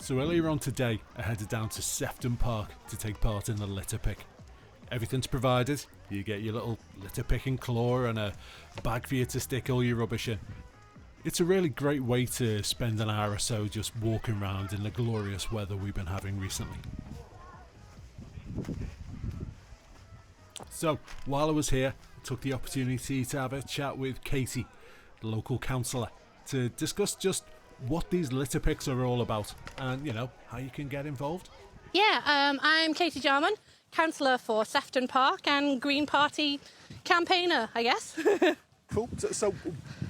So earlier on today, I headed down to Sefton Park to take part in the litter pick. Everything's provided. You get your little litter picking claw and a bag for you to stick all your rubbish in. It's a really great way to spend an hour or so just walking around in the glorious weather we've been having recently. So, while I was here, I took the opportunity to have a chat with Katie, the local councillor, to discuss just what these litter picks are all about and, how you can get involved. Yeah, I'm Katie Jarman, councillor for Sefton Park and Green Party campaigner, I guess. Cool. So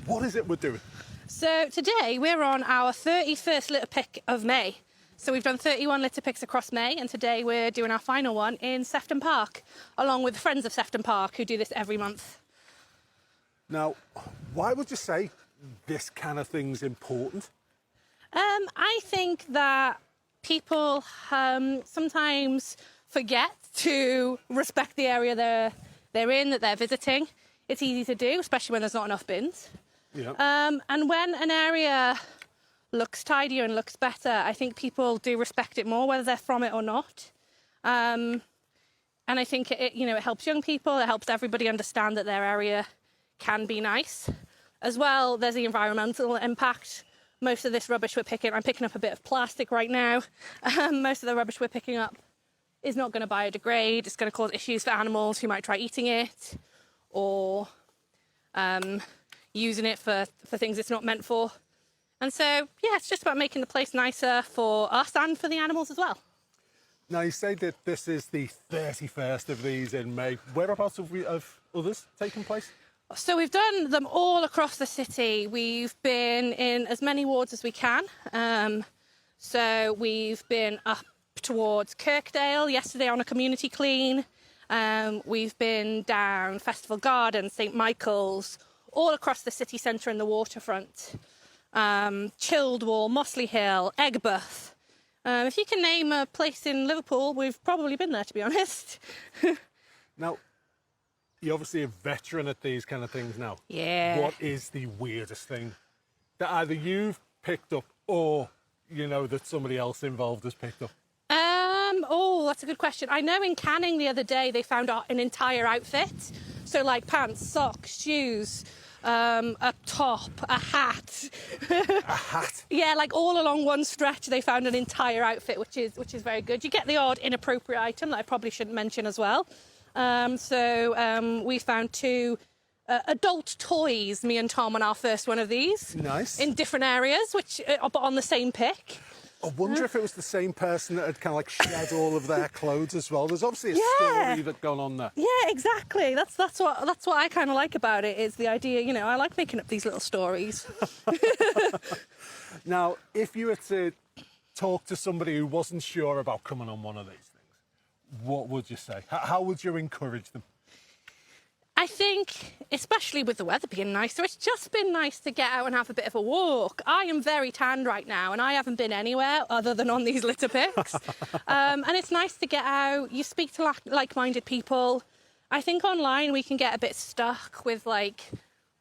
what is it we're doing? So today we're on our 31st litter pick of May. So we've done 31 litter picks across May, and today we're doing our final one in Sefton Park, along with Friends of Sefton Park, who do this every month. Now, why would you say this kind of thing's important? I think that people sometimes forget to respect the area they're in, that they're visiting. It's easy to do, especially when there's not enough bins. Yeah. And when an area looks tidier and looks better, I think people do respect it more, whether they're from it or not. And I think it helps young people. It helps everybody understand that their area can be nice. As well, there's the environmental impact. Most of this rubbish I'm picking up a bit of plastic right now. Most of the rubbish we're picking up is not going to biodegrade. It's going to cause issues for animals who might try eating it or using it for things it's not meant for. And so, yeah, it's just about making the place nicer for us and for the animals as well. Now, you say that this is the 31st of these in May. Whereabouts have others taken place? So we've done them all across the city. We've been in as many wards as we can. So we've been up towards Kirkdale yesterday on a community clean. We've been down Festival Garden, St Michael's, all across the city centre and the waterfront. Childwall, Mossley Hill, Egbert. If you can name a place in Liverpool, we've probably been there, to be honest. Now, you're obviously a veteran at these kind of things now. Yeah. What is the weirdest thing that either you've picked up or, that somebody else involved has picked up? Oh, that's a good question. I know in Canning the other day they found an entire outfit. So like pants, socks, shoes, a top, a hat. A hat? Yeah, like all along one stretch they found an entire outfit, which is very good. You get the odd inappropriate item that I probably shouldn't mention as well. So we found two adult toys, me and Tom, on our first one of these. Nice. In different areas, but on the same pick. I wonder if it was the same person that had kind of like shed all of their clothes as well. There's obviously a story that's gone on there. Yeah, exactly. That's what I kind of like about it, is the idea, I like making up these little stories. Now, if you were to talk to somebody who wasn't sure about coming on one of these things, what would you say? How would you encourage them? I think, especially with the weather being nicer, it's just been nice to get out and have a bit of a walk. I am very tanned right now and I haven't been anywhere other than on these litter picks. And it's nice to get out, you speak to like-minded people. I think online we can get a bit stuck with the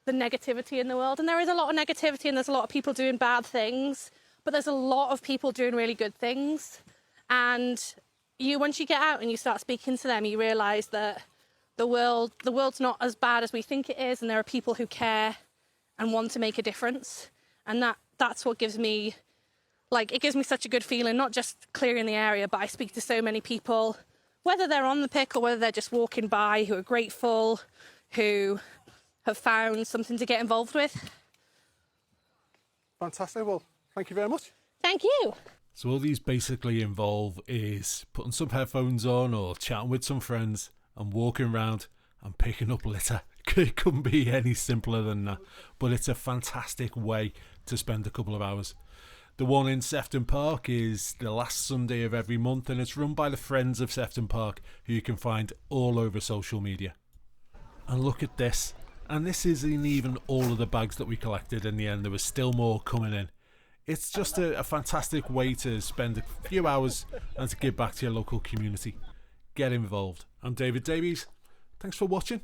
negativity in the world, and there is a lot of negativity and there's a lot of people doing bad things, but there's a lot of people doing really good things. And once you get out and you start speaking to them, you realise that the world's not as bad as we think it is, and there are people who care and want to make a difference. And that's what gives me, it gives me such a good feeling, not just clearing the area, but I speak to so many people, whether they're on the pick or whether they're just walking by, who are grateful, who have found something to get involved with. Fantastic. Well, thank you very much. Thank you. So all these basically involve is putting some headphones on or chatting with some friends and walking around and picking up litter. It couldn't be any simpler than that. But it's a fantastic way to spend a couple of hours. The one in Sefton Park is the last Sunday of every month, and it's run by the Friends of Sefton Park, who you can find all over social media. And look at this. And this isn't even all of the bags that we collected in the end. There was still more coming in. It's just a fantastic way to spend a few hours and to give back to your local community. Get involved. I'm David Davies. Thanks for watching.